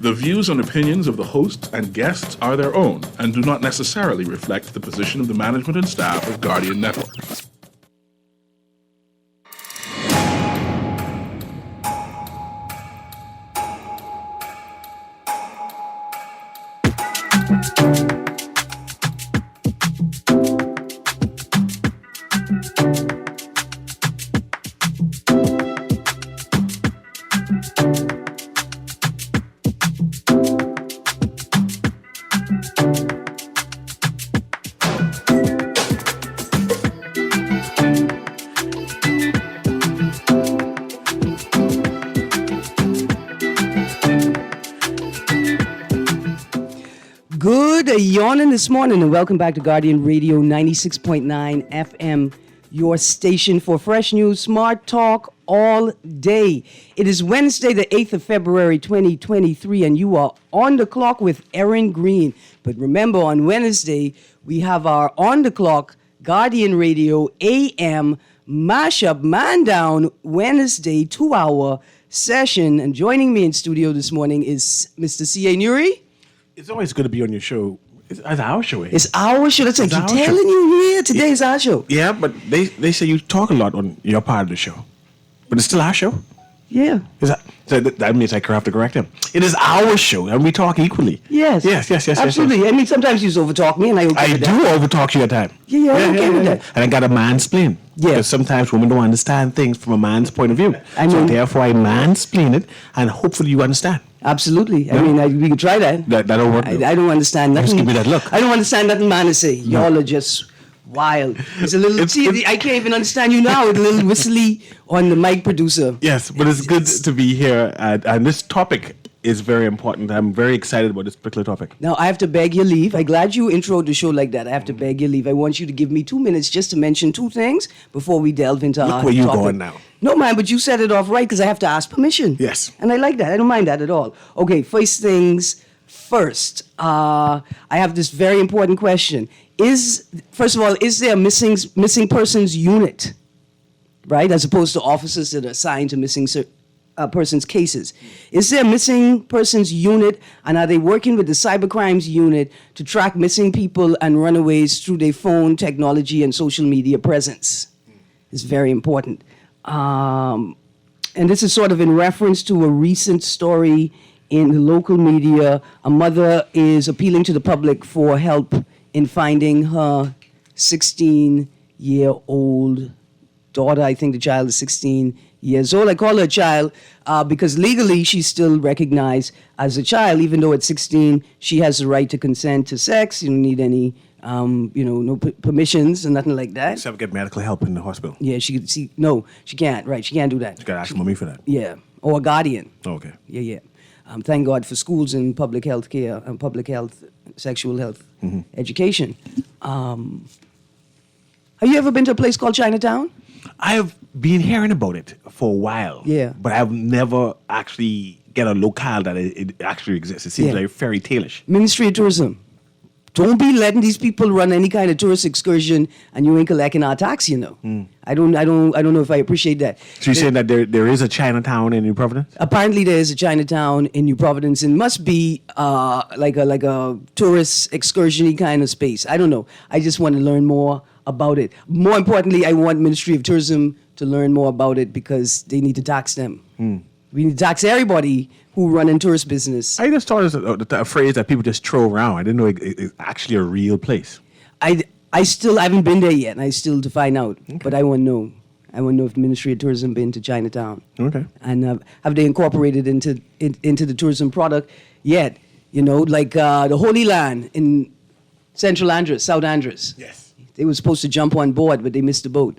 The views and opinions of the hosts and guests are their own and do not necessarily reflect the position of the management and staff of Guardian Network. Yawning this morning, and welcome back to Guardian Radio 96.9 FM, your station for fresh news, smart talk all day. It is Wednesday, the 8th of February, 2023, and you are on the clock with Erin, Greene. But remember, on Wednesday, we have our on the clock Guardian Radio AM mashup man down Wednesday 2-hour session. And joining me in studio this morning is Mr. C.A. Nuri. It's always good to be on your show. It's our show. It's our show. That's like you're telling you here. Today is our show. Yeah, but they say you talk a lot on your part of the show. But it's still our show? Yeah. So that means I have to correct him. It is our show, and we talk equally. Yes. Yes. Absolutely. Yes. I mean, sometimes you overtalk me, and I do overtalk you at times. Yeah, I'm okay with that. And I got to mansplain. Yeah. Because sometimes women don't understand things from a man's point of view. So therefore, I mansplain it, and hopefully you understand. Absolutely. Yeah. I mean, we could try that. That don't work. I don't understand nothing. Just give me that look. I don't understand nothing man is say. No. Y'all are just wild. It's a little. I can't even understand you now. It's a little whistly on the mic producer. Yes, but it's good to be here, and this topic is very important. I'm very excited about this particular topic. Now, I have to beg your leave. I'm glad you introed the show like that. I have to beg your leave. I want you to give me 2 minutes just to mention two things before we delve into our topic. Look where you're going now. No, man, but you set it off right because I have to ask permission. Yes. And I like that. I don't mind that at all. Okay, first things first. I have this very important question. First of all, is there a missing persons unit, right, as opposed to officers that are assigned to missing persons cases? Is there a missing persons unit, and are they working with the cybercrimes unit to track missing people and runaways through their phone technology and social media presence? It's very important. And this is sort of in reference to a recent story in the local media. A mother is appealing to the public for help in finding her 16-year-old daughter. I think the child is 16 years old. I call her a child because legally she's still recognized as a child, even though at 16 she has the right to consent to sex. You don't need any, no permissions and nothing like that. Except get medical help in the hospital. Yeah, she can't. Right, she can't do that. You got to ask mommy for that. Yeah, or a guardian. Okay. Yeah. Thank God for schools and public health care and public health, sexual health education. Have you ever been to a place called Chinatown? I have been hearing about it for a while. Yeah. But I've never actually get a locale that it actually exists. It seems like fairy tale-ish. Ministry of Tourism. Don't be letting these people run any kind of tourist excursion and you ain't collecting our tax, you know. I don't know if I appreciate that. So you're saying that there is a Chinatown in New Providence? Apparently there is a Chinatown in New Providence and must be like a tourist excursion-y kind of space. I don't know. I just want to learn more about it. More importantly, I want Ministry of Tourism to learn more about it because they need to tax them. We need to tax everybody who run in tourist business. I just thought it was a phrase that people just throw around. I didn't know it's actually a real place. I haven't been there yet, and I still to find out. Okay. But I want to know. I want to know if the Ministry of Tourism been to Chinatown. Okay. And have they incorporated into the tourism product yet? You know, like the Holy Land in Central Andros, South Andros. Yes. They were supposed to jump on board, but they missed the boat.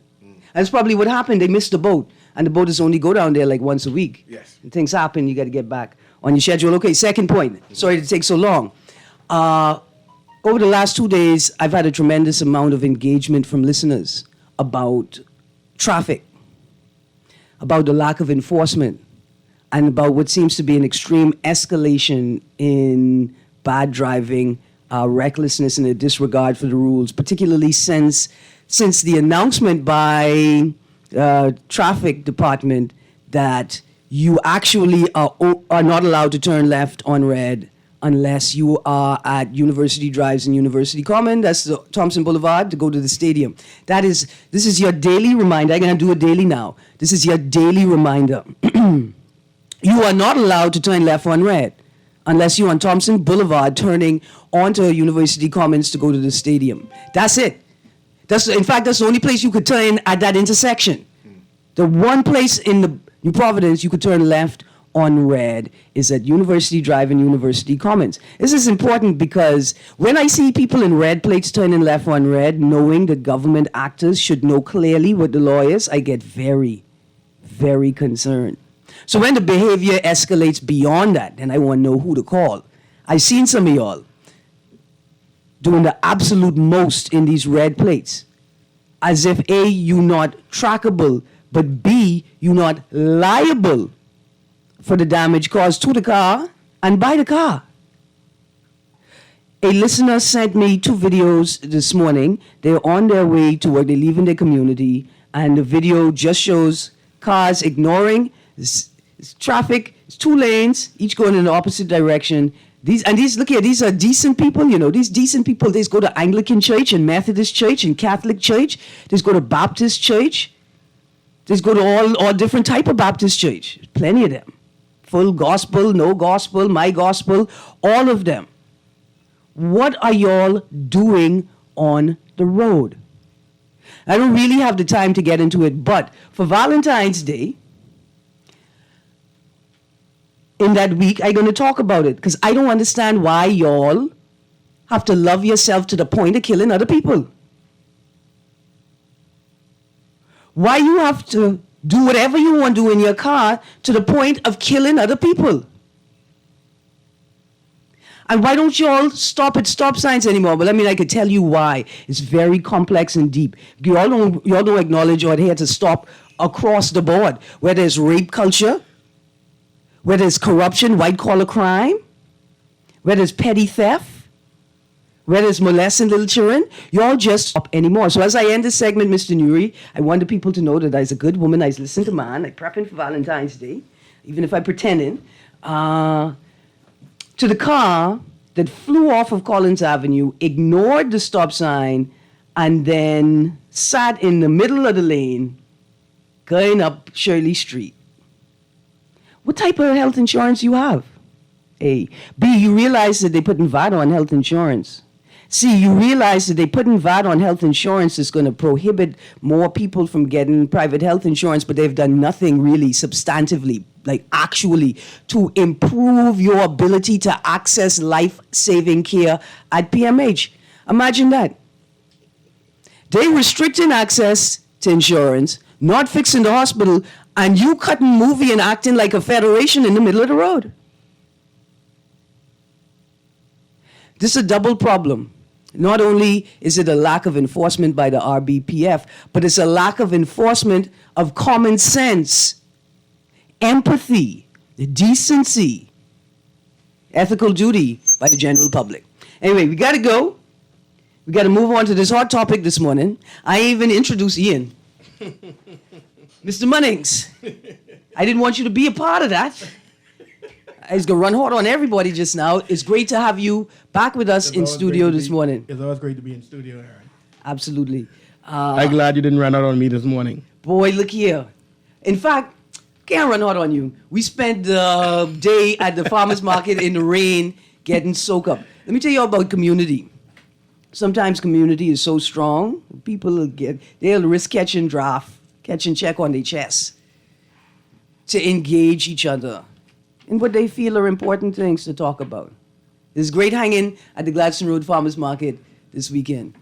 That's probably what happened. They missed the boat. And the boaters only go down there like once a week. Yes. And things happen, you got to get back on your schedule. Okay, second point. Sorry to take so long. Over the last 2 days, I've had a tremendous amount of engagement from listeners about traffic, about the lack of enforcement, and about what seems to be an extreme escalation in bad driving, recklessness, and a disregard for the rules, particularly since the announcement by traffic department that you actually are not allowed to turn left on red unless you are at University Drives and University Common. That's the Thompson Boulevard to go to the stadium. This is your daily reminder. I'm going to do it daily now. This is your daily reminder. You are not allowed to turn left on red unless you're on Thompson Boulevard turning onto University Commons to go to the stadium. That's it. In fact, that's the only place you could turn at that intersection. The one place in the New Providence you could turn left on red is at University Drive and University Commons. This is important because when I see people in red plates turning left on red, knowing that government actors should know clearly what the law is, I get very, very concerned. So when the behavior escalates beyond that, then I want to know who to call. I've seen some of y'all doing the absolute most in these red plates, as if A, you're not trackable, but B, you're not liable for the damage caused to the car and by the car. A listener sent me 2 videos this morning. They're on their way to work, they're leaving their community, and the video just shows cars ignoring traffic. It's 2 lanes, each going in the opposite direction. Look here, these are decent people, these decent people, they go to Anglican church and Methodist church and Catholic church. They go to Baptist church. They go to all different type of Baptist church. Plenty of them. Full gospel, no gospel, my gospel, all of them. What are y'all doing on the road? I don't really have the time to get into it, but for Valentine's Day, in that week, I'm going to talk about it because I don't understand why y'all have to love yourself to the point of killing other people. Why you have to do whatever you want to do in your car to the point of killing other people? And why don't y'all stop at stop signs anymore? Well, I could tell you why. It's very complex and deep. Y'all don't acknowledge or adhere to stop across the board, where there's rape culture, where there's corruption, white-collar crime, where there's petty theft, where there's molesting little children. Y'all just stop anymore. So as I end this segment, Mr. Nuri, I want the people to know that I's a good woman. I's listening to man. I'm prepping for Valentine's Day, even if I'm pretending. To the car that flew off of Collins Avenue, ignored the stop sign, and then sat in the middle of the lane going up Shirley Street. What type of health insurance you have? A. B, you realize that they're putting VAT on health insurance. C, you realize that they're putting VAT on health insurance is going to prohibit more people from getting private health insurance, but they've done nothing really substantively, like actually, to improve your ability to access life-saving care at PMH. Imagine that. They're restricting access to insurance, not fixing the hospital, and you cutting movie and acting like a federation in the middle of the road. This is a double problem. Not only is it a lack of enforcement by the RBPF, but it's a lack of enforcement of common sense, empathy, decency, ethical duty by the general public. Anyway, we got to go. We got to move on to this hot topic this morning. I even introduced Ian. Mr. Munnings, I didn't want you to be a part of that. I was going to run hard on everybody just now. It's great to have you back with us in studio this morning. It's always great to be in studio, Erin. Absolutely. I'm glad you didn't run out on me this morning. Boy, look here. In fact, can't run hard on you. We spent the day at the farmer's market in the rain getting soaked up. Let me tell you about community. Sometimes community is so strong, people they'll risk catching check on their chest to engage each other in what they feel are important things to talk about. There's great hanging at the Gladstone Road Farmers Market this weekend.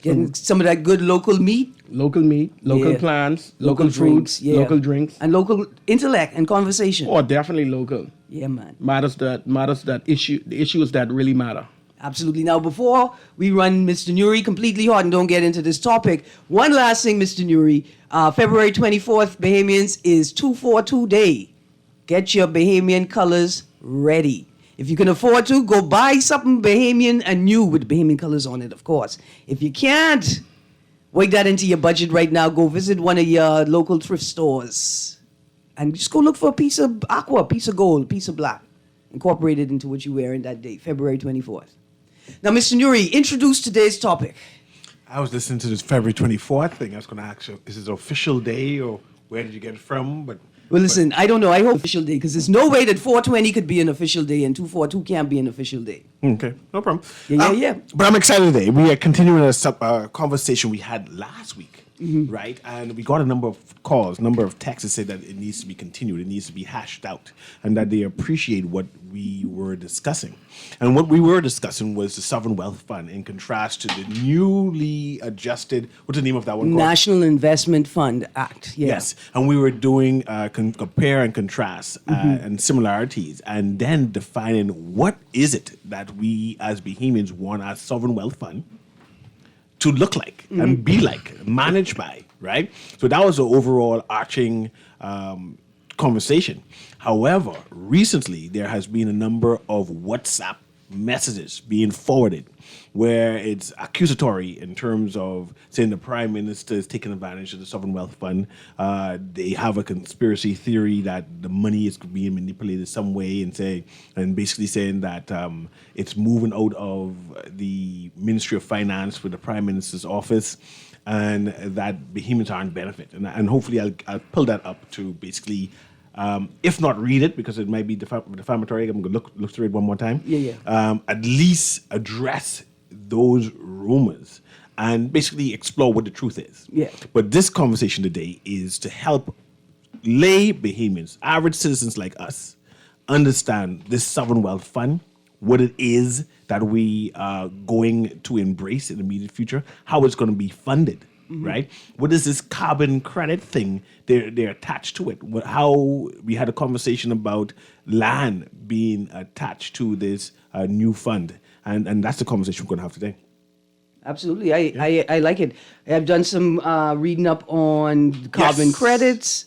Getting some of that good local meat. Local meat, local plants, local fruits, local drinks. And local intellect and conversation. Oh, definitely local. Yeah, man. Matters that issue, the issues that really matter. Absolutely. Now, before we run Mr. Nuri completely hard and don't get into this topic, one last thing, Mr. Nuri. February 24th, Bahamians, is 242 Day. Get your Bahamian colors ready. If you can afford to, go buy something Bahamian and new with Bahamian colors on it, of course. If you can't, work that into your budget right now. Go visit one of your local thrift stores and just go look for a piece of aqua, a piece of gold, a piece of black, incorporated into what you're wearing that day, February 24th. Now, Mr. Nuri, introduce today's topic. I was listening to this February 24th thing. I was going to ask you, is it an official day or where did you get it from? Well, listen, I don't know. I hope official day, because there's no way that 420 could be an official day and 242 can't be an official day. Okay, no problem. Yeah. But I'm excited today. We are continuing a conversation we had last week, right? And we got a number of calls, number of texts that said that it needs to be continued, it needs to be hashed out, and that they appreciate what we were discussing. And what we were discussing was the Sovereign Wealth Fund in contrast to the newly adjusted, what's the name of that one called? National Investment Fund Act. Yeah. Yes, and we were doing compare and contrast and similarities, and then defining what is it that we as Bahamians want our sovereign wealth fund to look like and be like, managed by, right? So that was the overall arching conversation. However, recently there has been a number of WhatsApp messages being forwarded where it's accusatory in terms of saying the Prime Minister is taking advantage of the Sovereign Wealth Fund. They have a conspiracy theory that the money is being manipulated some way and basically saying that it's moving out of the Ministry of Finance with the Prime Minister's office and that Bahamians aren't benefit. And hopefully I'll pull that up to basically if not read it, because it might be defamatory, I'm going to look through it one more time. At least address those rumors and basically explore what the truth is. Yeah. But this conversation today is to help lay Bahamians, average citizens like us, understand this sovereign wealth fund, what it is that we are going to embrace in the immediate future, how it's going to be funded. Right? What is this carbon credit thing? They're attached to it. How we had a conversation about land being attached to this new fund, and that's the conversation we're going to have today. Absolutely. I like it. I've done some reading up on carbon credits.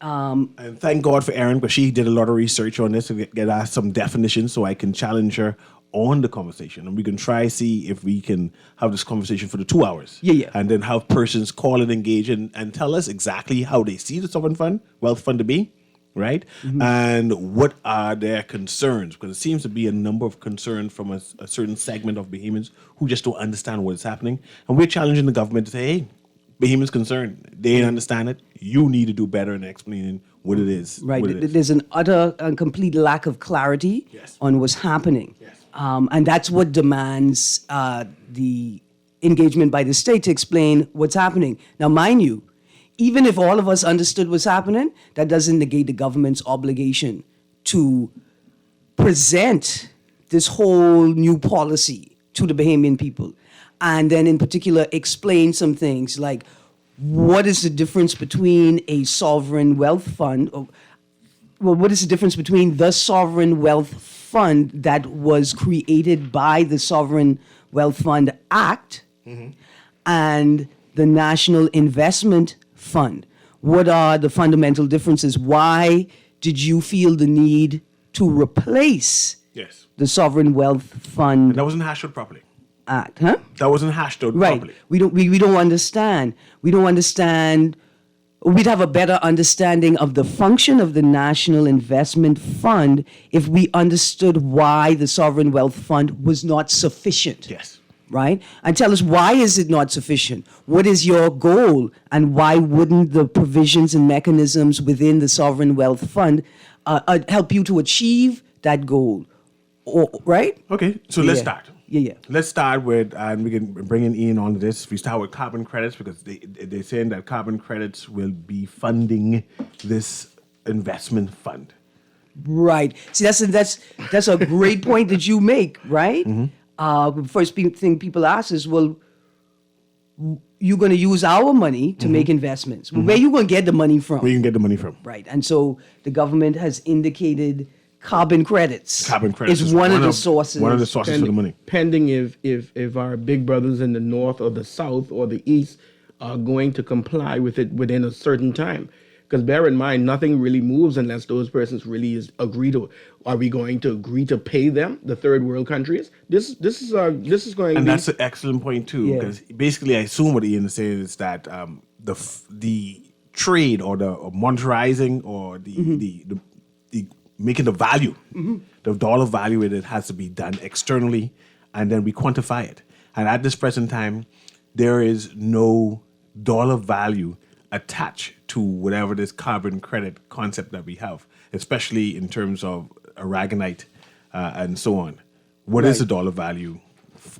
And thank God for Erin, because she did a lot of research on this to get us some definitions so I can challenge her on the conversation, and we can try see if we can have this conversation for the 2 hours. And then have persons call and engage and tell us exactly how they see the sovereign wealth fund to be, right? And what are their concerns? Because it seems to be a number of concerns from a certain segment of Bahamians who just don't understand what is happening. And we're challenging the government to say, hey, Bahamians concerned, they didn't understand it. You need to do better in explaining what it is. Right. There's an utter and complete lack of clarity on what's happening. And that's what demands the engagement by the state to explain what's happening. Now, mind you, even if all of us understood what's happening, that doesn't negate the government's obligation to present this whole new policy to the Bahamian people. And then in particular, explain some things like what is the difference between a sovereign wealth fund, what is the difference between the sovereign wealth fund that was created by the Sovereign Wealth Fund Act and the National Investment Fund? What are the fundamental differences? Why did you feel the need to replace the Sovereign Wealth Fund And that wasn't hashed out properly. Act? Huh? That wasn't hashed out properly. We don't understand. We don't understand. We'd have a better understanding of the function of the National Investment Fund if we understood why the Sovereign Wealth Fund was not sufficient. Right? And tell us, why is it not sufficient? What is your goal? And why wouldn't the provisions and mechanisms within the Sovereign Wealth Fund help you to achieve that goal? Right? Okay, so let's start. Yeah. Let's start with, and we can bring in Ian on this. We start with carbon credits because they're saying that carbon credits will be funding this investment fund. Right. See, that's a great point that you make, right? First thing people ask is, well, you're going to use our money to make investments. Well, where are you going to get the money from? Where you can get the money from. Right. And so the government has indicated carbon credits. Carbon credits is one of the sources. One of the sources for the money. Pending if our big brothers in the north or the south or the east are going to comply with it within a certain time. Because bear in mind, nothing really moves unless those persons really agree to. Are we going to agree to pay them, the third world countries? This is going. And that's an excellent point too, because basically, I assume what Ian is saying is that the trade or the monetarizing or the making the value, the dollar value in it has to be done externally, and then we quantify it. And at this present time, there is no dollar value attached to whatever this carbon credit concept that we have, especially in terms of aragonite and so on. What is the dollar value?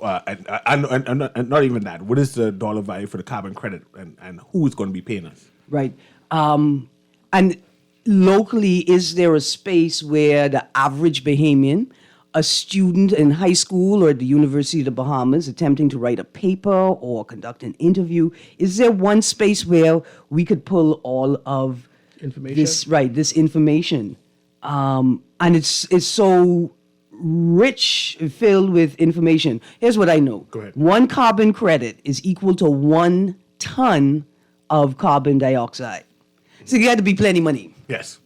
And not even that. What is the dollar value for the carbon credit, and who is going to be paying us? Right. And locally, is there a space where the average Bahamian, a student in high school or at the University of the Bahamas attempting to write a paper or conduct an interview, is there one space where we could pull all of Information? this information? And it's so rich, filled with information. Here's what I know. Go ahead. 1 carbon credit is equal to 1 ton of carbon dioxide. So you got to be plenty money. Yes.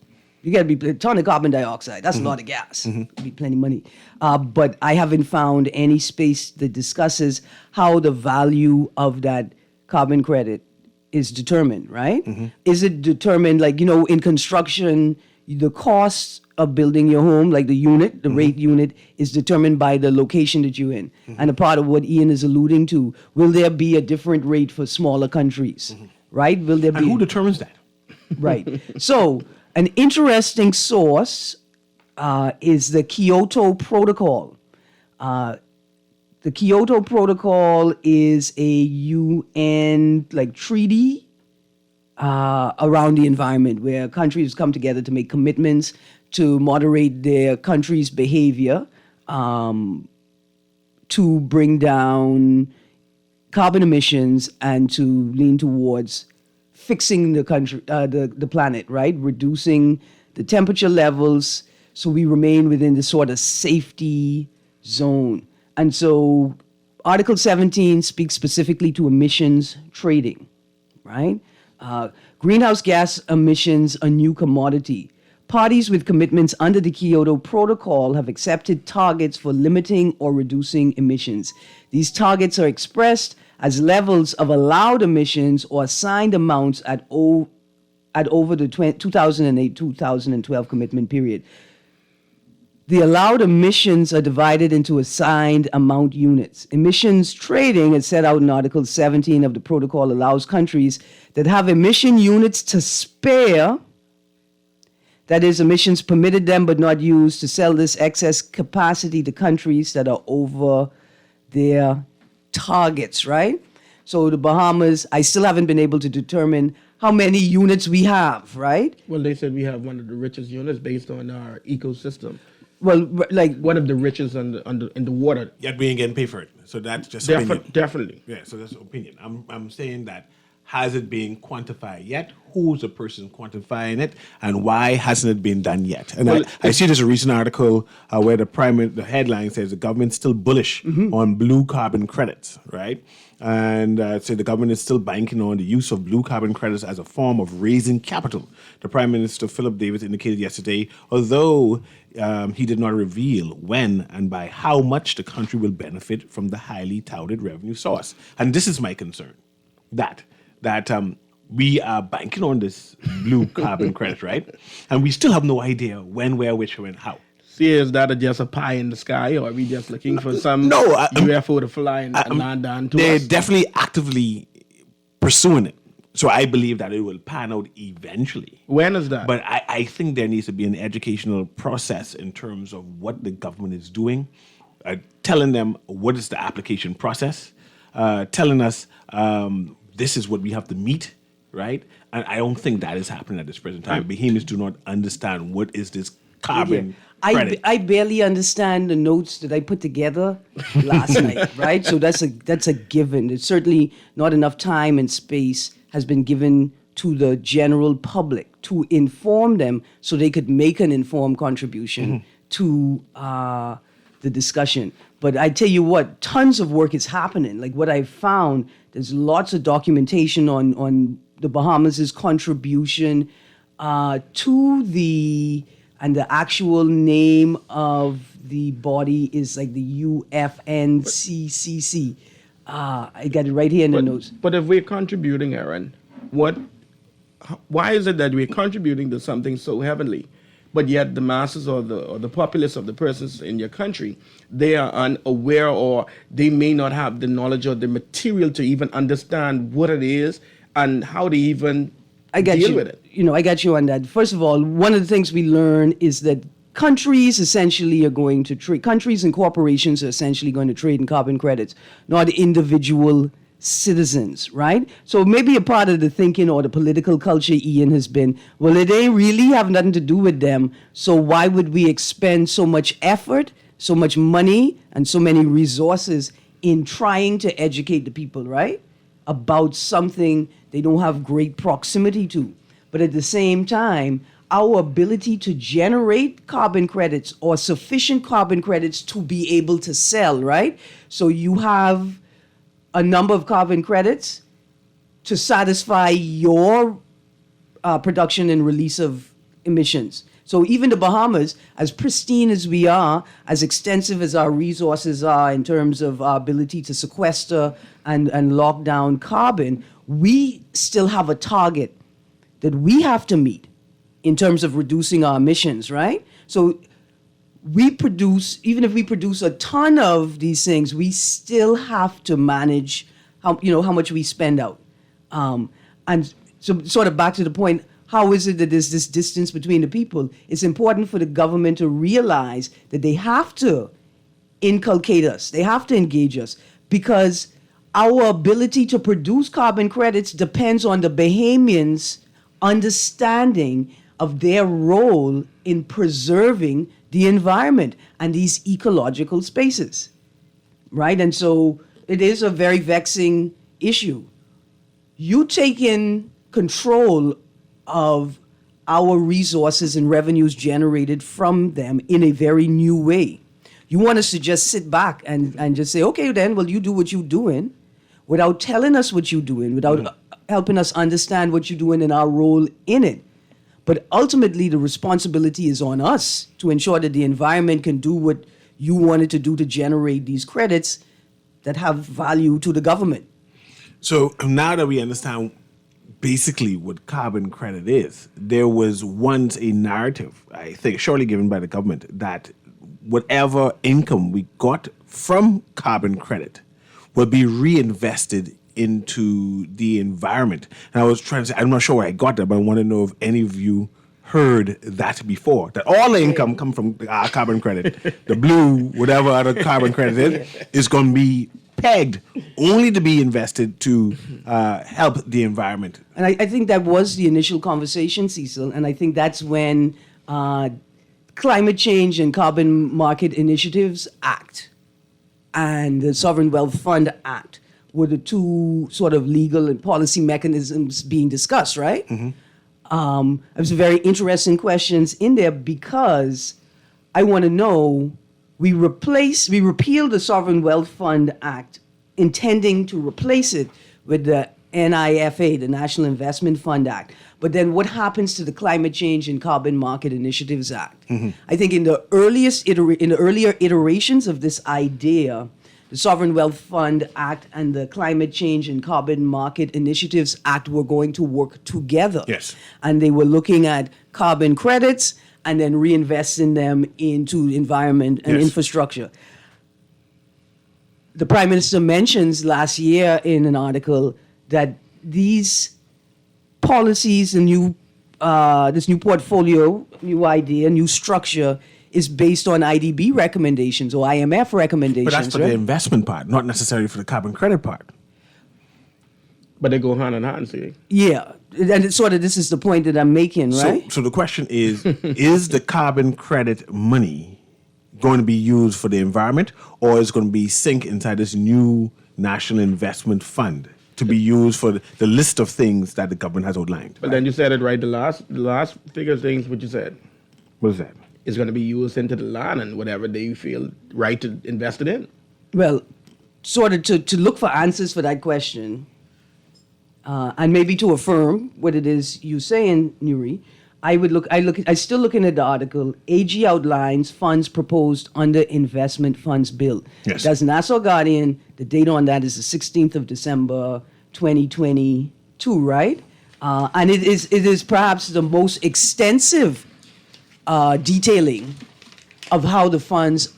You got to be a ton of carbon dioxide. That's a lot of gas. Be plenty money. But I haven't found any space that discusses how the value of that carbon credit is determined, right? Is it determined, like, in construction, the cost of building your home, like the unit, the rate unit, is determined by the location that you're in. And a part of what Ian is alluding to, will there be a different rate for smaller countries, right? Will there be? And who determines that? Right. So, an interesting source is the Kyoto Protocol. The Kyoto Protocol is a UN treaty around the environment, where countries come together to make commitments to moderate their country's behavior to bring down carbon emissions and to lean towards fixing the country, the planet, right? Reducing the temperature levels so we remain within the sort of safety zone. And so Article 17 speaks specifically to emissions trading, right? Greenhouse gas emissions, a new commodity. Parties with commitments under the Kyoto Protocol have accepted targets for limiting or reducing emissions. These targets are expressed as levels of allowed emissions or assigned amounts at over the 2008-2012 commitment period. The allowed emissions are divided into assigned amount units. Emissions trading, as set out in Article 17 of the protocol, allows countries that have emission units to spare, that is, emissions permitted them but not used, to sell this excess capacity to countries that are over their targets, right? So the Bahamas, I still haven't been able to determine how many units we have, right? Well, they said we have one of the richest units based on our ecosystem. Well, One of the richest in the water. Yet we ain't getting paid for it. So that's just opinion. Definitely. Yeah, so that's opinion. I'm saying that, has it been quantified yet? Who's the person quantifying it, and why hasn't it been done yet? And I see there's a recent article where the headline says the government's still bullish on blue carbon credits, right? And so the government is still banking on the use of blue carbon credits as a form of raising capital. The Prime Minister, Philip Davis, indicated yesterday, although he did not reveal when and by how much the country will benefit from the highly touted revenue source. And this is my concern, that we are banking on this blue carbon credit, right? And we still have no idea when, where, which, when, how. See, is that just a pie in the sky, or are we just looking for some UFO to fly and land down to They're us? definitely actively pursuing it. So I believe that it will pan out eventually. When is that? But I think there needs to be an educational process in terms of what the government is doing, telling them what is the application process, telling us this is what we have to meet, right? And I don't think that is happening at this present time. Bahamians do not understand what is this carbon credit. I barely understand the notes that I put together last night, right? So that's a given. There's certainly not enough time and space has been given to the general public to inform them so they could make an informed contribution to the discussion. But I tell you what, tons of work is happening. Like what I've found, there's lots of documentation on the Bahamas' contribution to and the actual name of the body is like the UFNCCC. I got it right here in the notes. But if we're contributing, Erin, why is it that we're contributing to something so heavily, but yet the masses or the populace of the persons in your country, they are unaware, or they may not have the knowledge or the material to even understand what it is and how to even deal with it. I got you on that. First of all, one of the things we learn is that countries essentially are going to trade, countries and corporations are essentially going to trade in carbon credits, not individual citizens, right? So maybe a part of the thinking or the political culture, Ian, has been, well, it ain't really have nothing to do with them, so why would we expend so much effort, so much money, and so many resources in trying to educate the people, right, about something they don't have great proximity to. But at the same time, our ability to generate carbon credits or sufficient carbon credits to be able to sell, right? So you have a number of carbon credits to satisfy your production and release of emissions. So even the Bahamas, as pristine as we are, as extensive as our resources are in terms of our ability to sequester and lock down carbon, we still have a target that we have to meet in terms of reducing our emissions, right? So we produce, even if we produce a ton of these things, we still have to manage how much we spend out. And so sort of back to the point, how is it that there's this distance between the people? It's important for the government to realize that they have to inculcate us, they have to engage us, because our ability to produce carbon credits depends on the Bahamians' understanding of their role in preserving the environment and these ecological spaces, right? And so it is a very vexing issue. You take in control of our resources and revenues generated from them in a very new way. You want us to just sit back and just say, okay, then, well, you do what you're doing, without telling us what you're doing, without helping us understand what you're doing and our role in it. But ultimately, the responsibility is on us to ensure that the environment can do what you want it to do to generate these credits that have value to the government. So now that we understand basically what carbon credit is, there was once a narrative, I think, surely given by the government, that whatever income we got from carbon credit will be reinvested into the environment. And I was trying to say, I'm not sure where I got that, but I want to know if any of you heard that before, that all the income come from carbon credit. The blue, whatever other carbon credit is going to be pegged only to be invested to help the environment. And I think that was the initial conversation, Cecil, and I think that's when Climate Change and Carbon Market Initiatives Act and the Sovereign Wealth Fund Act were the two sort of legal and policy mechanisms being discussed, right? Mm-hmm. It was very interesting questions in there, because I want to know, we repealed the Sovereign Wealth Fund Act, intending to replace it with the NIFA, the National Investment Fund Act. But then what happens to the Climate Change and Carbon Market Initiatives Act? Mm-hmm. I think in the earlier iterations of this idea, the Sovereign Wealth Fund Act and the Climate Change and Carbon Market Initiatives Act were going to work together. Yes. And they were looking at carbon credits and then reinvesting them into environment and infrastructure. The Prime Minister mentions last year in an article that these policies, this new portfolio, new idea, new structure, is based on IDB recommendations or IMF recommendations. But that's for the investment part, not necessarily for the carbon credit part. But they go hand in hand, see? Yeah, and it's sort of, this is the point that I'm making, right? So the question is the carbon credit money going to be used for the environment, or is it going to be sink inside this new National Investment Fund to be used for the list of things that the government has outlined? But then you said it right, the last figure things, what you said. What is that? Is going to be used into the land and whatever they feel right to invest it in. Well, sort of to look for answers for that question, and maybe to affirm what it is you saying, Nuri, I still looking at the article. AG outlines funds proposed under investment funds bill. Yes. That's Nassau Guardian. The date on that is the 16th of December, 2022, right? And it is perhaps the most extensive detailing of how the funds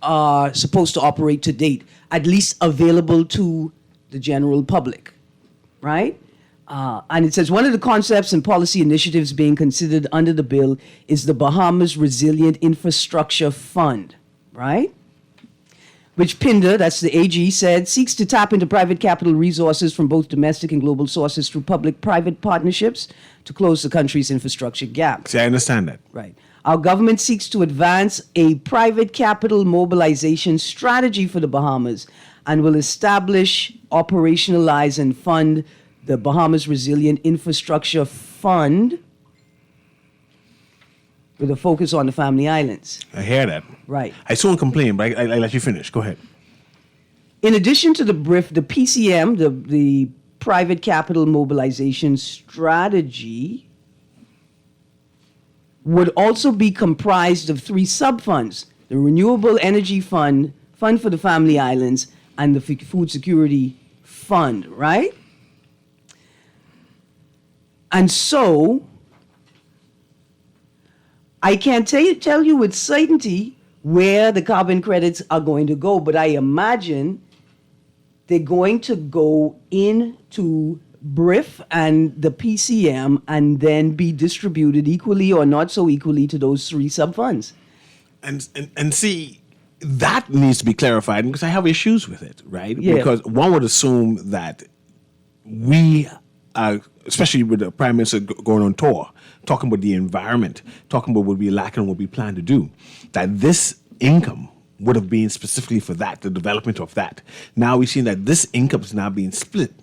are supposed to operate to date, at least available to the general public, right? And it says one of the concepts and policy initiatives being considered under the bill is the Bahamas Resilient Infrastructure Fund, right? Which Pinder, that's the AG, said seeks to tap into private capital resources from both domestic and global sources through public-private partnerships to close the country's infrastructure gap. See, I understand that. Right. Our government seeks to advance a private capital mobilization strategy for the Bahamas and will establish, operationalize, and fund the Bahamas Resilient Infrastructure Fund with a focus on the Family Islands. I hear that. Right. I still won't complain, but I let you finish. Go ahead. In addition to the BRIF, the PCM, the Private Capital Mobilization Strategy, would also be comprised of 3 sub-funds: the Renewable Energy Fund, Fund for the Family Islands, and the Food Security Fund, right? And so, I can't tell you with certainty where the carbon credits are going to go, but I imagine they're going to go into BRIF and the PCM and then be distributed equally or not so equally to those 3 sub-funds. And see, that needs to be clarified because I have issues with it, right? Yeah. Because one would assume that we, especially with the Prime Minister going on tour, talking about the environment, talking about what we lack and what we plan to do, that this income would have been specifically for that, the development of that. Now we've seen that this income is now being split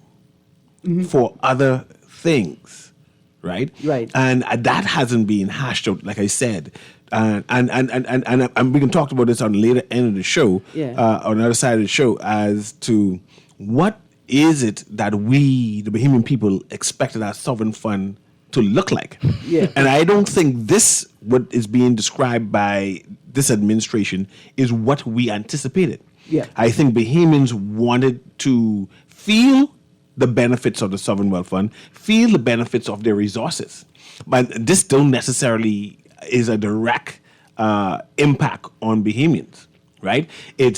for other things, right? Right. And that hasn't been hashed out, like I said. And we can talk about this on the later end of the show, on the other side of the show, as to what is it that we, the Bahamian people, expected our sovereign fund to look like. Yeah. And I don't think this, what is being described by this administration, is what we anticipated. Yeah. I think Bahamians wanted to feel the benefits of the Sovereign Wealth Fund, feel the benefits of their resources. But this don't necessarily is a direct impact on Bahamians, right? It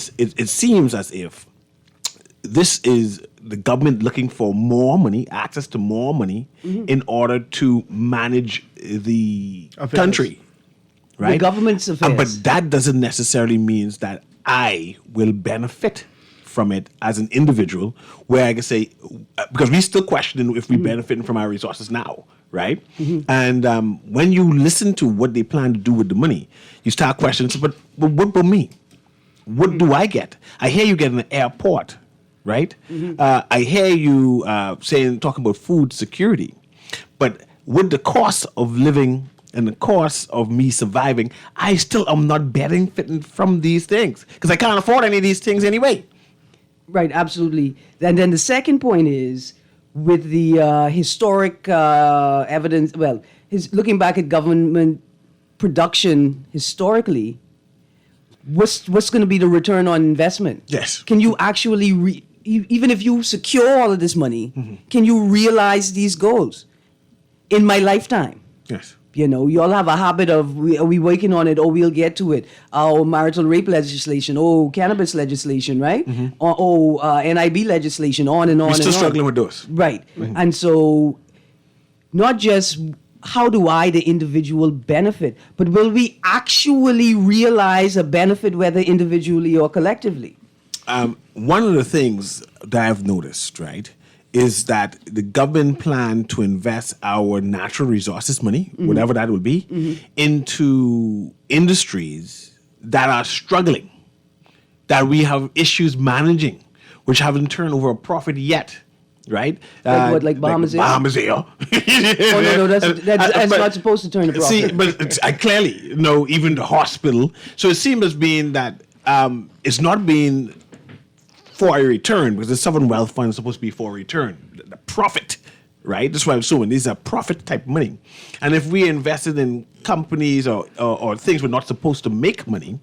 seems as if this is the government looking for more money, access to more money, in order to manage the country, right? The government's affairs. But that doesn't necessarily mean that I will benefit from it as an individual, where I can say, because we still question if we benefiting from our resources now, right? And when you listen to what they plan to do with the money, you start questioning, but what about me? What do I get? I hear you get an airport, right? I hear you talking about food security, but with the cost of living and the cost of me surviving, I still am not benefiting from these things because I can't afford any of these things anyway. Right, absolutely. And then the second point is with the historic evidence, looking back at government production historically, what's going to be the return on investment? Yes. Can you actually, even if you secure all of this money, can you realize these goals in my lifetime? Yes. You know, you all have a habit of, are we working on it? Oh, we'll get to it. Oh, marital rape legislation. Oh, cannabis legislation, right? NIB legislation, on and on We're and still on. struggling with those. Right. And so, not just how do I, the individual, benefit, but will we actually realize a benefit, whether individually or collectively? One of the things that I've noticed, right, is that the government plan to invest our natural resources money, whatever that will be, into industries that are struggling, that we have issues managing, which haven't turned over a profit yet, right? Like Bahamas Air? Bahamas Air. Oh, no, that's not supposed to turn a profit. See, but I clearly know even the hospital. So it seems as being that it's not being for a return, because the sovereign wealth fund is supposed to be for a return, the profit, right? That's what I'm assuming. These are profit type money. And if we invested in companies or things we're not supposed to make money,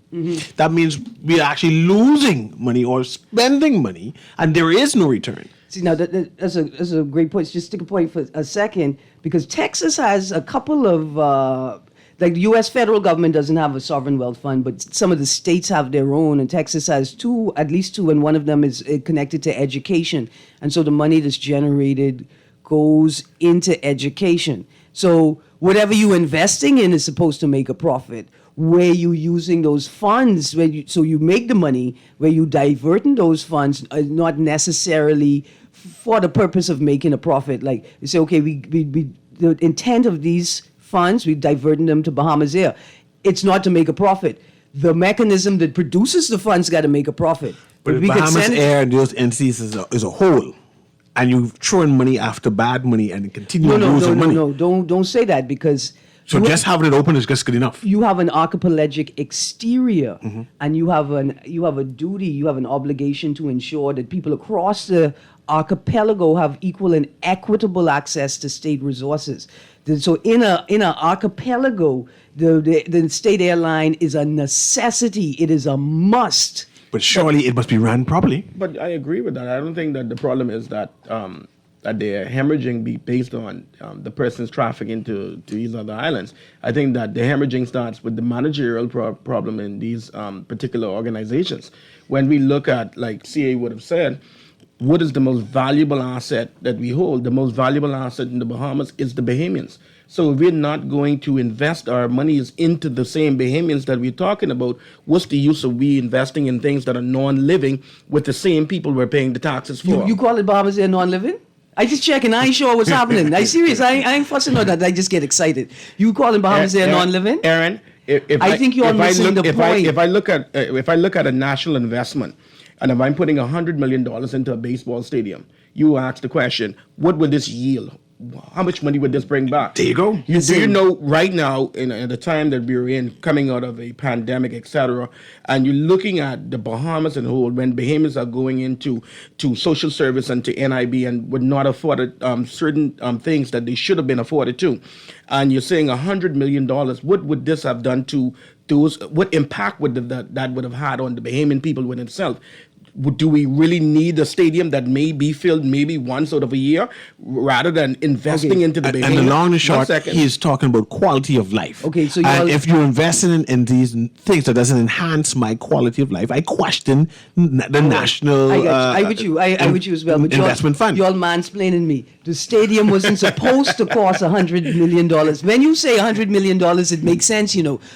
that means we're actually losing money or spending money, and there is no return. See, now that's a great point. Just take a point for a second, because Texas has a couple of, like the U.S. federal government doesn't have a sovereign wealth fund, but some of the states have their own, and Texas has two, at least two, and one of them is connected to education. And so the money that's generated goes into education. So whatever you're investing in is supposed to make a profit. Where you using those funds, so you make the money, where you diverting those funds, not necessarily for the purpose of making a profit. Like you say, okay, we the intent of these funds, we're diverting them to Bahamas Air. It's not to make a profit. The mechanism that produces the funds got to make a profit. But we could Bahamas send- Air and those entities is a whole. And you throwing money after bad money and continue losing money. No, don't say that, because So just having it open is just good enough. you have an archipelagic exterior, Mm-hmm. and you have a duty, you have an obligation to ensure that people across the archipelago have equal and equitable access to state resources. So in a archipelago, the state airline is a necessity. It is a must. But surely it must be run properly. But I agree with that. I don't think that the problem is that that they're hemorrhaging based on the person's trafficking to these other islands. I think that the hemorrhaging starts with the managerial problem in these particular organizations. When we look at, like CA would have said, what is the most valuable asset that we hold? The most valuable asset in the Bahamas is the Bahamians. So if we're not going to invest our monies into the same Bahamians that we're talking about, what's the use of we investing in things that are non-living with the same people we're paying the taxes for? You call it Bahamas Air non-living? I just checking. I ain't sure what's happening. I serious. I ain't fussing on that. I just get excited. You calling Bahamas Air non-living? Erin, if I think you're missing the point. If I look at a national investment, and if I'm putting $100 million into a baseball stadium, you ask the question, what would this yield? How much money would this bring back? There you go. Do you know right now, in the time that we're in, coming out of a pandemic, etc., and you're looking at the Bahamas and whole, when Bahamians are going into social service and to NIB and would not afford certain things that they should have been afforded to, and you're saying $100 million, what would this have done to those? What impact would that would have had on the Bahamian people within itself? Do we really need a stadium that may be filled maybe once out of a year rather than investing into the Bahamian? And the long and short, 1 second. he is talking about quality of life. Okay, so and y'all- if you're investing in these things that doesn't enhance my quality of life, I question the national. I with you. I with you as well. But investment fund. Y'all mansplaining me. The stadium wasn't supposed to cost $100 million. When you say $100 million, it makes sense,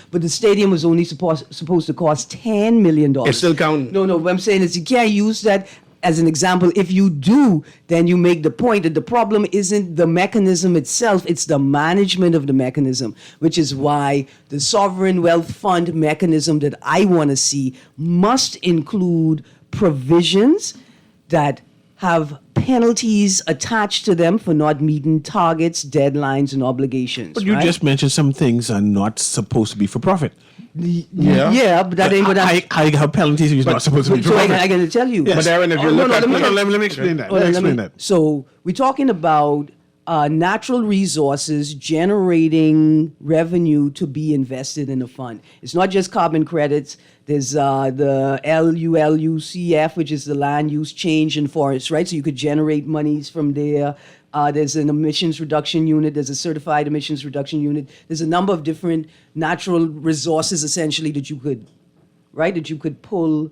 But the stadium was only supposed to cost $10 million. It's still counting. No. What I'm saying is you can't use that as an example. If you do, then you make the point that the problem isn't the mechanism itself, it's the management of the mechanism, which is why the sovereign wealth fund mechanism that I want to see must include provisions that have penalties attached to them for not meeting targets, deadlines, and obligations. But you right? just mentioned some things are not supposed to be for profit. Yeah, but that ain't what I'm... How you have penalties if it's not supposed to be for So I profit? got to tell you. Yes. But Erin, if you Oh, look no, at Let me explain that. Hold Let me on, explain that. So we're talking about natural resources generating revenue to be invested in a fund. It's not just carbon credits. There's the LULUCF, which is the land use change in forests, right? So you could generate monies from there. There's an emissions reduction unit. There's a certified emissions reduction unit. There's a number of different natural resources, essentially, that you could pull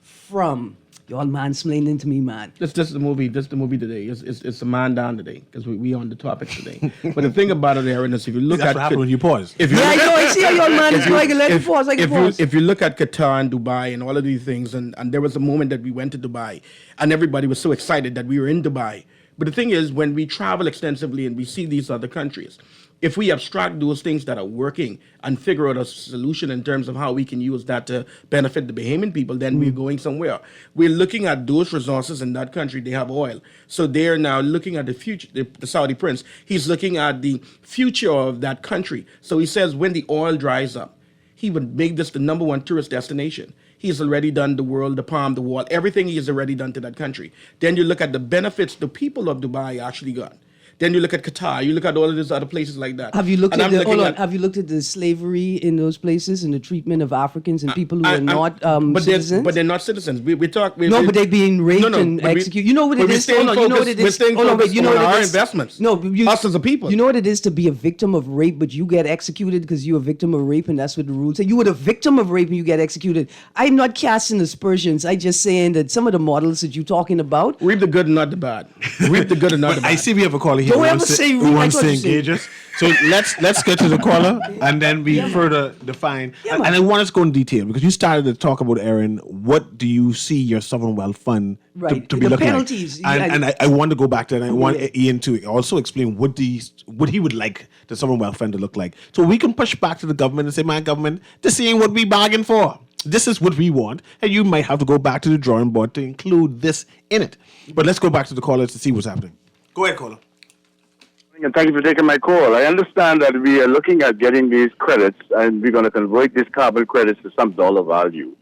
from. Y'all mansplaining to me, man. This is the movie. This is the movie today. It's a man down today because we on the topic today. But the thing about it, Erin, is if you look That's at what happened when you pause. if you Yeah, look- I see how y'all man is going. Let it pause. if you look at Qatar and Dubai and all of these things, and there was a moment that we went to Dubai, and everybody was so excited that we were in Dubai. But the thing is, when we travel extensively and we see these other countries, if we abstract those things that are working and figure out a solution in terms of how we can use that to benefit the Bahamian people, then we're going somewhere. We're looking at those resources in that country. They have oil. So they're now looking at the future, the Saudi prince. He's looking at the future of that country. So he says when the oil dries up, he would make this the number one tourist destination. He's already done the world, the palm, the wall, everything he has already done to that country. Then you look at the benefits the people of Dubai actually got. Then you look at Qatar. You look at all of these other places like that. Have you looked And at I'm the looking hold on, have you looked at the slavery in those places and the treatment of Africans and people who are not citizens? But they're not citizens. We talk. No, but they're being raped and but executed. You know what it but is? Hold on, you know what it We're is? staying Hold on, wait, focused you know on what our it is? investments. No, us as a people. You know what it is to be a victim of rape, but you get executed because you're a victim of rape, and that's what the rules say. You were a victim of rape and you get executed. I'm not casting aspersions. I'm just saying that some of the models that you're talking about. Reap the good and not the bad. Reap the good and not the But bad. I see we have a caller here Don't who ever wants say to, read who like wants what to you say. engage us. So let's get to the caller and then we further define. Yeah, man. And I want us to go in detail because you started to talk about, Erin, what do you see your sovereign wealth fund Right. to be The looking penalties, like? yeah. And I want to go back to that. And I want Yeah. Ian to also explain what he would like the sovereign wealth fund to look like. So we can push back to the government and say, my government, this ain't what we bargained for. This is what we want. And you might have to go back to the drawing board to include this in it. But let's go back to the callers to see what's happening. Go ahead, caller. And thank you for taking my call. I understand that we are looking at getting these credits and we're going to convert these carbon credits to some dollar value.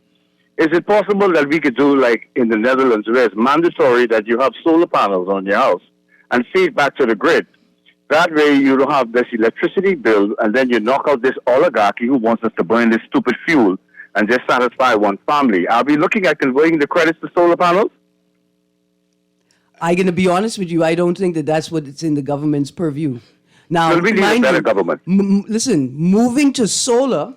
Is it possible that we could do like in the Netherlands where it's mandatory that you have solar panels on your house and feed back to the grid? That way you don't have this electricity bill and then you knock out this oligarchy who wants us to burn this stupid fuel and just satisfy one family. Are we looking at converting the credits to solar panels? I'm going to be honest with you. I don't think that that's what it's in the government's purview. Now, Well, we need a mind better you, government. Listen, moving to solar,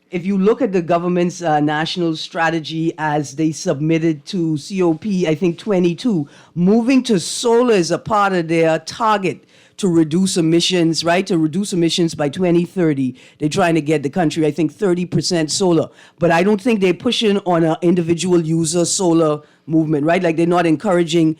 if you look at the government's national strategy as they submitted to COP, I think 22, moving to solar is a part of their target to reduce emissions, right? To reduce emissions by 2030. They're trying to get the country, I think, 30% solar. But I don't think they're pushing on an individual user solar movement, right? Like they're not encouraging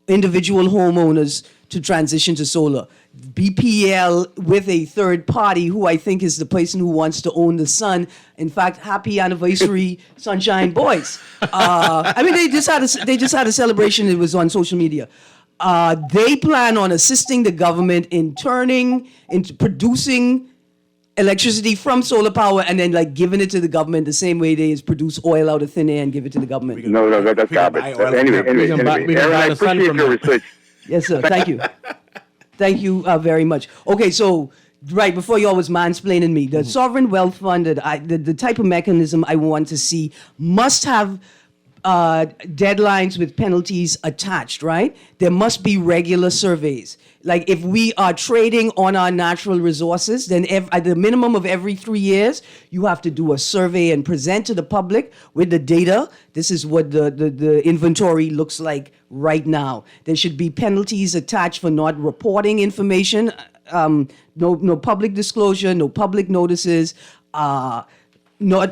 individual homeowners to transition to solar. BPL with a third party who I think is the person who wants to own the sun. In fact, happy anniversary, Sunshine Boys. I mean, they just had a celebration. It was on social media. They plan on assisting the government into producing electricity from solar power and then like giving it to the government the same way they produce oil out of thin air and give it to the government. No, that's garbage. Anyway. Aaron, I appreciate your research. Yes, sir. Thank you. Thank you very much. Okay, so right before y'all was mansplaining me, the sovereign wealth fund, the type of mechanism I want to see must have deadlines with penalties attached, right? There must be regular surveys. Like if we are trading on our natural resources, then at the minimum of every 3 years, you have to do a survey and present to the public with the data. This is what the inventory looks like right now. There should be penalties attached for not reporting information, no public disclosure, no public notices, not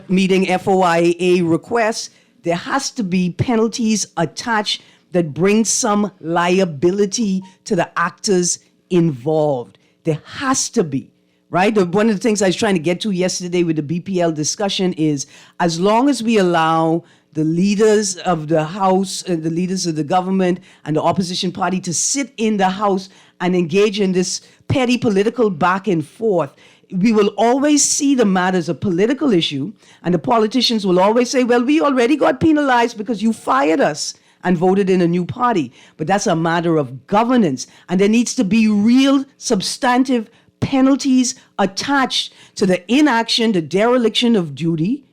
meeting FOIA requests. There has to be penalties attached that bring some liability to the actors involved. There has to be, right? One of the things I was trying to get to yesterday with the BPL discussion is as long as we allow the leaders of the House, the leaders of the government and the opposition party to sit in the House and engage in this petty political back and forth, we will always see the matter as a political issue, and the politicians will always say, well, we already got penalized because you fired us and voted in a new party. But that's a matter of governance, and there needs to be real substantive penalties attached to the inaction, the dereliction of duty,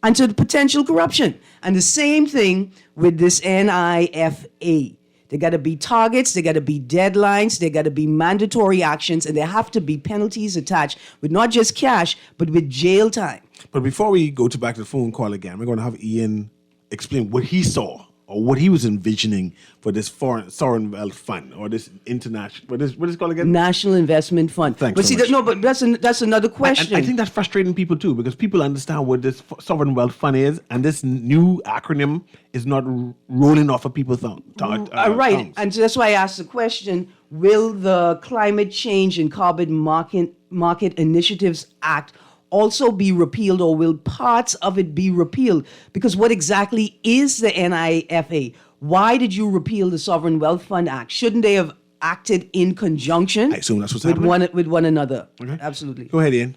and to the potential corruption. And the same thing with this NIFA. There got to be targets, there got to be deadlines, there got to be mandatory actions, and there have to be penalties attached with not just cash, but with jail time. But before we go back to the phone call again, we're going to have Ian explain what he saw or what he was envisioning for this sovereign wealth fund or this international, what is it called again? National Investment Fund. Thanks but so see, much. but that's another question. And I think that's frustrating people too, because people understand what this sovereign wealth fund is, and this new acronym is not rolling off of people's right, tongues. and so that's why I asked the question, will the Climate Change and Carbon Market Initiatives Act also be repealed, or will parts of it be repealed? Because what exactly is the NIFA? Why did you repeal the Sovereign Wealth Fund Act? Shouldn't they have acted in conjunction I assume that's what's with happening. one another? Okay. Absolutely. Go ahead, Ian.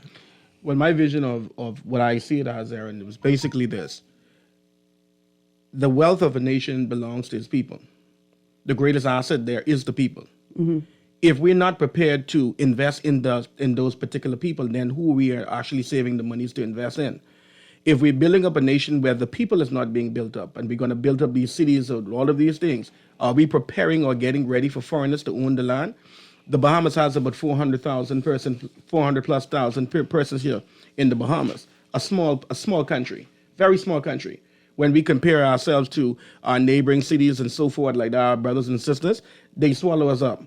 Well, my vision of what I see it as, Erin, it was basically this. The wealth of a nation belongs to its people. The greatest asset there is the people. if we're not prepared to invest in those particular people, then who we are actually saving the monies to invest in? If we're building up a nation where the people is not being built up, and we're going to build up these cities or all of these things, are we preparing or getting ready for foreigners to own the land? The Bahamas has about 400,000 persons, 400 plus thousand persons here in the Bahamas. A small country, very small country. When we compare ourselves to our neighboring cities and so forth, like our brothers and sisters, they swallow us up.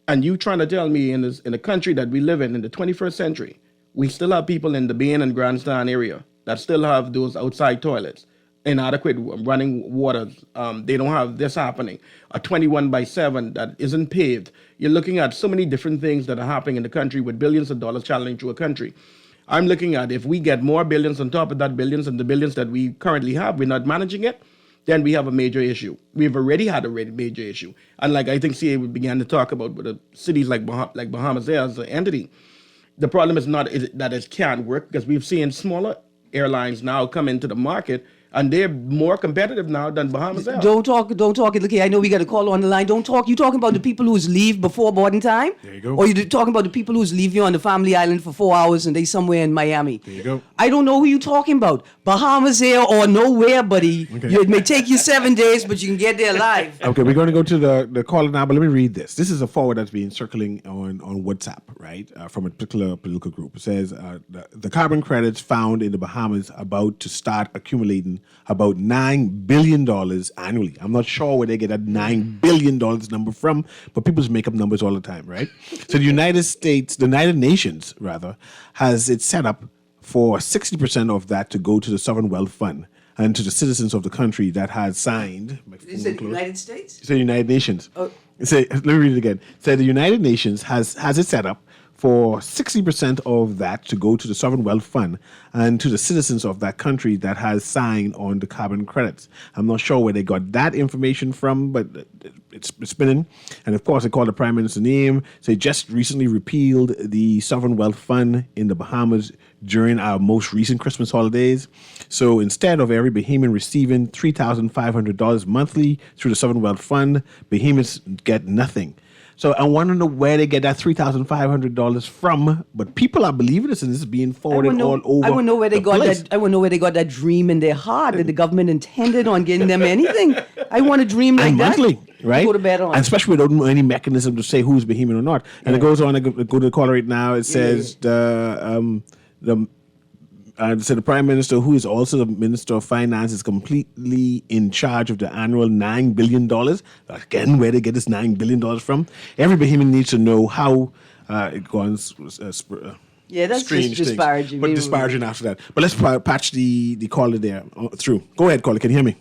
And you trying to tell me in a country that we live in the 21st century, we still have people in the Bain and Grandstand area that still have those outside toilets, inadequate running water. They don't have this happening. A 21/7 that isn't paved. You're looking at so many different things that are happening in the country with billions of dollars channeling through a country. I'm looking at if we get more billions on top of that billions and the billions that we currently have, we're not managing it, then we have a major issue. We've already had a major issue. And like I think CA began to talk about with the cities like Bahamas there as an entity, the problem is not that it can't work, because we've seen smaller airlines now come into the market, and they're more competitive now than Bahamas Air. Don't talk. Look here, I know we got a call on the line. Don't talk. You talking about the people who's leave before boarding time? There you go. Or you talking about the people who's leave you on the family island for 4 hours and they somewhere in Miami? There you go. I don't know who you talking about. Bahamas Air or nowhere, buddy. Okay. It may take you 7 days, but you can get there live. Okay, we're going to go to the caller now, but let me read this. This is a forward that's been circling on WhatsApp, right, from a particular political group. It says the carbon credits found in the Bahamas about to start accumulating about $9 billion annually. I'm not sure where they get that $9 billion number from, but people just make up numbers all the time, right? So the United Nations, has it set up for 60% of that to go to the Sovereign Wealth Fund and to the citizens of the country that has signed. Is it the United States? Say United Nations. Oh. Let me read it again. Say the United Nations has it set up for 60% of that to go to the Sovereign Wealth Fund and to the citizens of that country that has signed on the carbon credits. I'm not sure where they got that information from, but it's spinning. And of course, they called the Prime Minister's name. So they just recently repealed the Sovereign Wealth Fund in the Bahamas during our most recent Christmas holidays. So instead of every Bahamian receiving $3,500 monthly through the Sovereign Wealth Fund, Bahamians get nothing. So I want to know where they get that $3,500 from. But people are believing this, and this is being forwarded all over. I want to know where they got that. I want to know where they got that dream in their heart that the government intended on getting them anything. I want a dream like and that. monthly, right? Go to bed on. And especially without any mechanism to say who's Bahamian or not. And it goes on. I go to the caller right now. It says so the Prime Minister, who is also the Minister of Finance, is completely in charge of the annual $9 billion. Again, where they get this $9 billion from. Every Bahamian needs to know how it goes. Yeah, that's strange just disparaging. things, but disparaging after that. But let's patch the caller there through. Go ahead, caller. Can you hear me?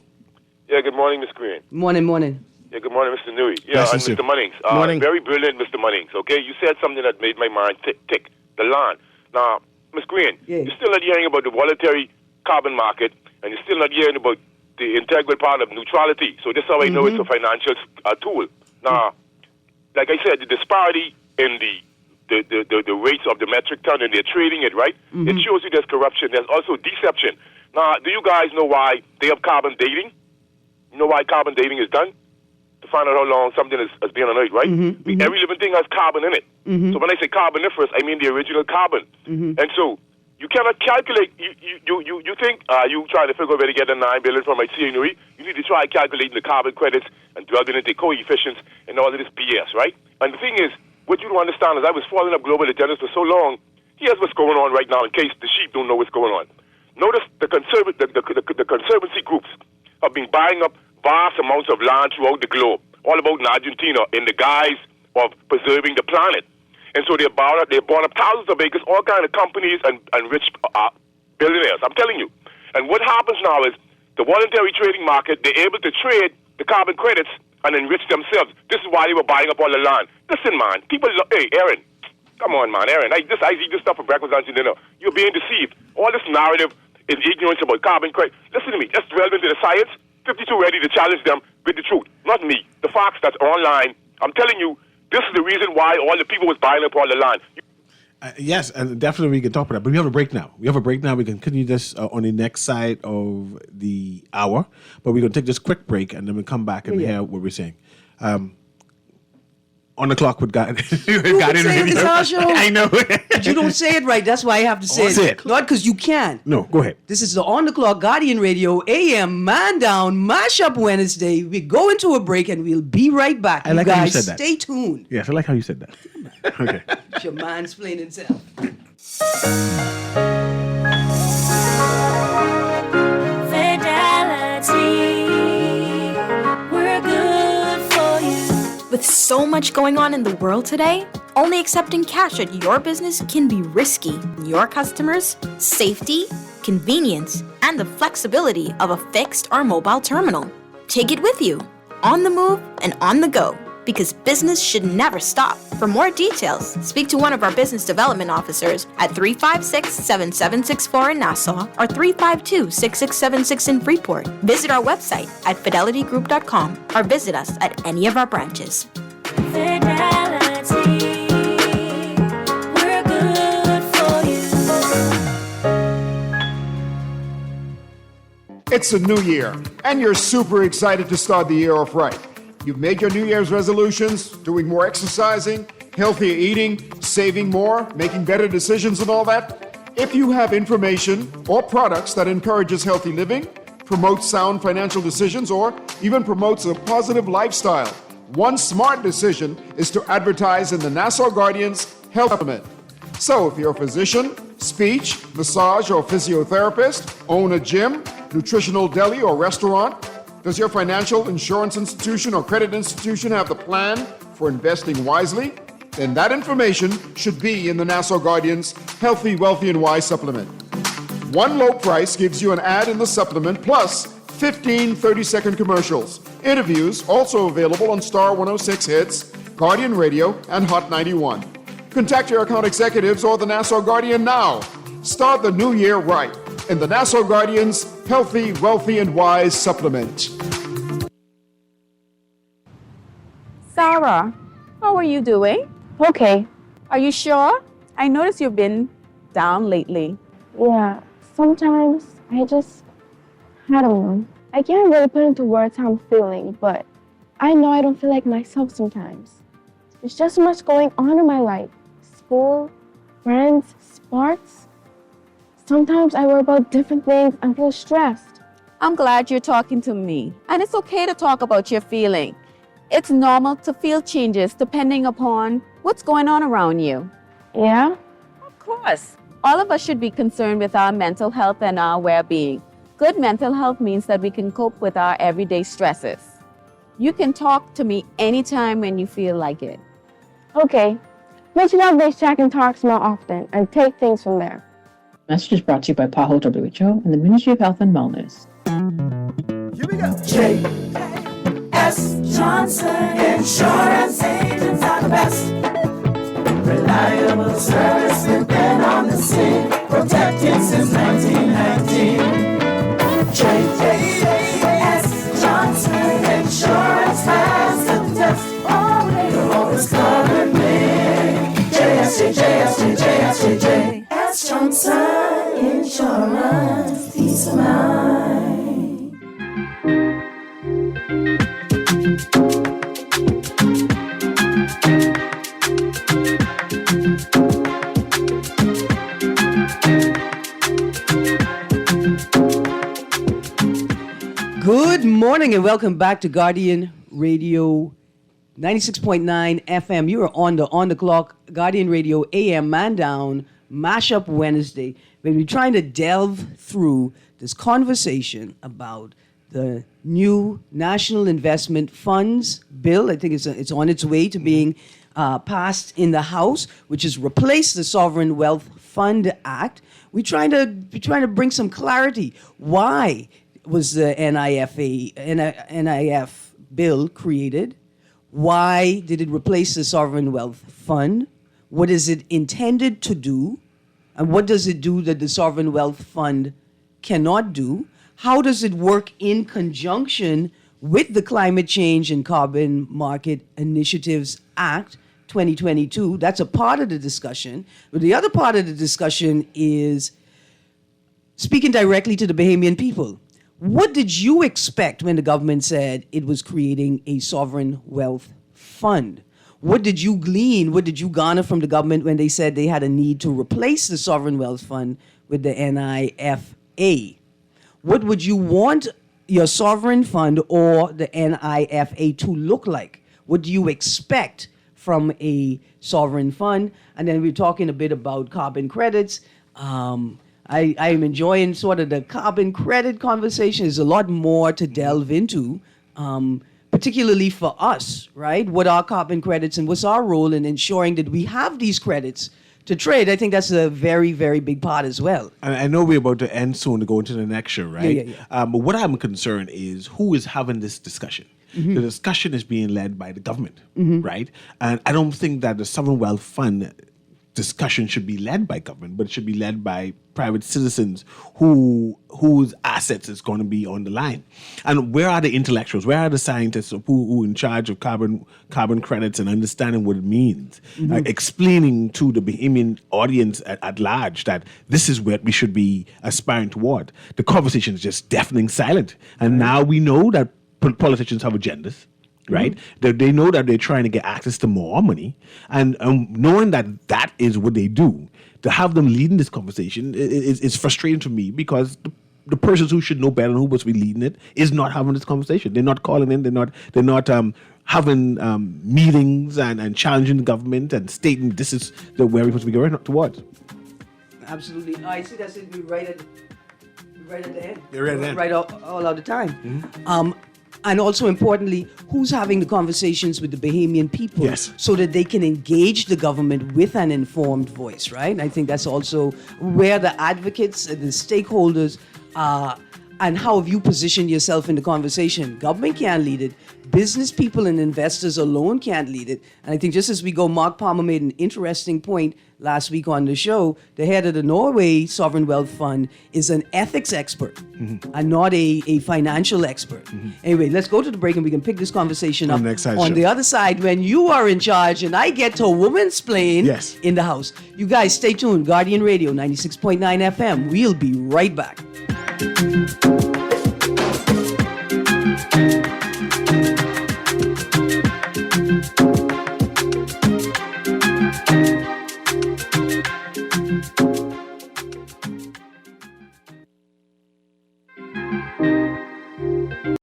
Yeah, good morning, Ms. Greene. Morning. Yeah, good morning, Mr. Newey. Yeah, Yes, and sir. Mr. Munnings. Morning. Very brilliant, Mr. Munnings, okay? You said something that made my mind tick. The land. Now, Ms. Greene, Yeah. you're still not hearing about the voluntary carbon market, and you're still not hearing about the integral part of neutrality. So this is how I know it's a financial tool. Now, like I said, the disparity in the rates of the metric ton, and they're trading it, right? It shows you there's corruption. There's also deception. Now, do you guys know why they have carbon dating? You know why carbon dating is done? To find out how long something has been on Earth, right? Every living thing has carbon in it. So when I say carboniferous, I mean the original carbon. And so you cannot calculate. You think you trying to figure out where to get the $9 billion from? I see you need to try calculating the carbon credits and delving into coefficients and all of this BS, right? And the thing is, what you don't understand is I was following up global agendas for so long. Here's what's going on right now, in case the sheep don't know what's going on. Notice the conservancy groups have been buying up vast amounts of land throughout the globe, all about in Argentina, in the guise of preserving the planet. And so they bought up thousands of acres, all kinds of companies and rich billionaires. I'm telling you. And what happens now is the voluntary trading market, they're able to trade the carbon credits and enrich themselves. This is why they were buying up all the land. Listen, man, hey, Erin, come on, man, Erin. I eat this stuff for breakfast, lunch, and dinner. You're being deceived. All this narrative is ignorance about carbon credit. Listen to me. Just delve into the science. 52 ready to challenge them with the truth. Not me. The facts that's online. I'm telling you, this is the reason why all the people was buying up all the land. Yes, and definitely we can talk about that. But we have a break now. We can continue this on the next side of the hour. But we're going to take this quick break, and then we'll come back and hear what we're saying. On the clock with God. You can say it, it's our show. I know. But you don't say it right. That's why I have to say Say it. it. Not because you can. No, go ahead. This is the On the Clock Guardian Radio AM Man Down Mashup Wednesday. We go into a break and we'll be right back. I like you how you guys said that. stay tuned. Yes, I like how you said that. Okay. It's your mansplaining self. We're good for you. With so much going on in the world today, only accepting cash at your business can be risky. Your customers, safety, convenience, and the flexibility of a fixed or mobile terminal. Take it with you, on the move and on the go, because business should never stop. For more details, speak to one of our business development officers at 356-7764 in Nassau or 352-6676 in Freeport. Visit our website at fidelitygroup.com or visit us at any of our branches. Fidelity, we're good for you. It's a new year, and you're super excited to start the year off right. You've made your New Year's resolutions, doing more exercising, healthier eating, saving more, making better decisions and all that. If you have information or products that encourages healthy living, promotes sound financial decisions, or even promotes a positive lifestyle, one smart decision is to advertise in the Nassau Guardian's Health Supplement. So if you're a physician, speech, massage, or physiotherapist, own a gym, nutritional deli or restaurant, does your financial, insurance institution, or credit institution have the plan for investing wisely? Then that information should be in the Nassau Guardian's Healthy, Wealthy, and Wise supplement. One low price gives you an ad in the supplement plus 15 30-second commercials. Interviews also available on Star 106 Hits, Guardian Radio, and Hot 91. Contact your account executives or the Nassau Guardian now. Start the new year right in the Nassau Guardian's Healthy, Wealthy, and Wise supplement. Sarah, how are you doing? Okay. Are you sure? I noticed you've been down lately. Yeah, sometimes I don't know. I can't really put into words how I'm feeling, but I know I don't feel like myself sometimes. There's just so much going on in my life. School, friends, sports. Sometimes I worry about different things and feel stressed. I'm glad you're talking to me. And it's okay to talk about your feeling. It's normal to feel changes depending upon what's going on around you. Yeah? Of course. All of us should be concerned with our mental health and our well-being. Good mental health means that we can cope with our everyday stresses. You can talk to me anytime when you feel like it. Okay. Mention our base check and talks more often and take things from there. Message is brought to you by Paho WHO and the Ministry of Health and Wellness. Here we go. J.S. Johnson Insurance Agents are the best. Reliable service, we've been on the scene, protecting since 1919. J.S. Johnson Insurance has stood the test. You'll always cover me. J.S. Johnson Insurance, peace of mind. Good morning and welcome back to Guardian Radio 96.9 FM. You are on the clock, Guardian Radio AM Man Down Mashup Wednesday. We've been trying to delve through this conversation about the new National Investment Funds bill. I think it's on its way to being passed in the House, which has replaced the Sovereign Wealth Fund Act. We're trying to bring some clarity. Why was the NIF bill created? Why did it replace the Sovereign Wealth Fund? What is it intended to do? And what does it do that the Sovereign Wealth Fund cannot do? How does it work in conjunction with the Climate Change and Carbon Market Initiatives Act 2022? That's a part of the discussion. But the other part of the discussion is speaking directly to the Bahamian people. What did you expect when the government said it was creating a sovereign wealth fund? what did you glean, what did you garner from the government when they said they had a need to replace the Sovereign Wealth Fund with the NIFA? What would you want your sovereign fund or the NIFA to look like? What do you expect from a sovereign fund? And then we're talking a bit about carbon credits. I'm enjoying sort of the carbon credit conversation. There's a lot more to delve into, particularly for us, right? What are carbon credits and what's our role in ensuring that we have these credits to trade? I think that's a very, very big part as well. And I know we're about to end soon to go into the next show, right? Yeah. But what I'm concerned is who is having this discussion. The discussion is being led by the government, right? And I don't think that the Sovereign Wealth Fund discussion should be led by government, but it should be led by private citizens whose assets is going to be on the line. And where are the intellectuals? Where are the scientists who are in charge of carbon credits and understanding what it means? Explaining to the Bahamian audience at large that this is what we should be aspiring toward. The conversation is just deafening silent. And now we know that politicians have agendas. Right? They know that they're trying to get access to more money. And knowing that that is what they do, to have them leading this conversation is frustrating to me, because the persons who should know better and who must be leading it is not having this conversation. They're not calling in. They're not having meetings and challenging the government and stating this is where we're supposed to be going towards. Absolutely. I see that's it. We're right at the end. You're right at the end. Right all out the time. And also importantly, who's having the conversations with the Bahamian people, yes, so that they can engage the government with an informed voice, right? I think that's also where the advocates and the stakeholders are. And how have you positioned yourself in the conversation? Government can't lead it. Business people and investors alone can't lead it. And I think just as we go, Mark Palmer made an interesting point last week on the show. The head of the Norway Sovereign Wealth Fund is an ethics expert and not a financial expert. Anyway, let's go to the break and we can pick this conversation up on the other side when you are in charge and I get to womansplain in the house. You guys stay tuned. Guardian Radio 96.9 FM. We'll be right back.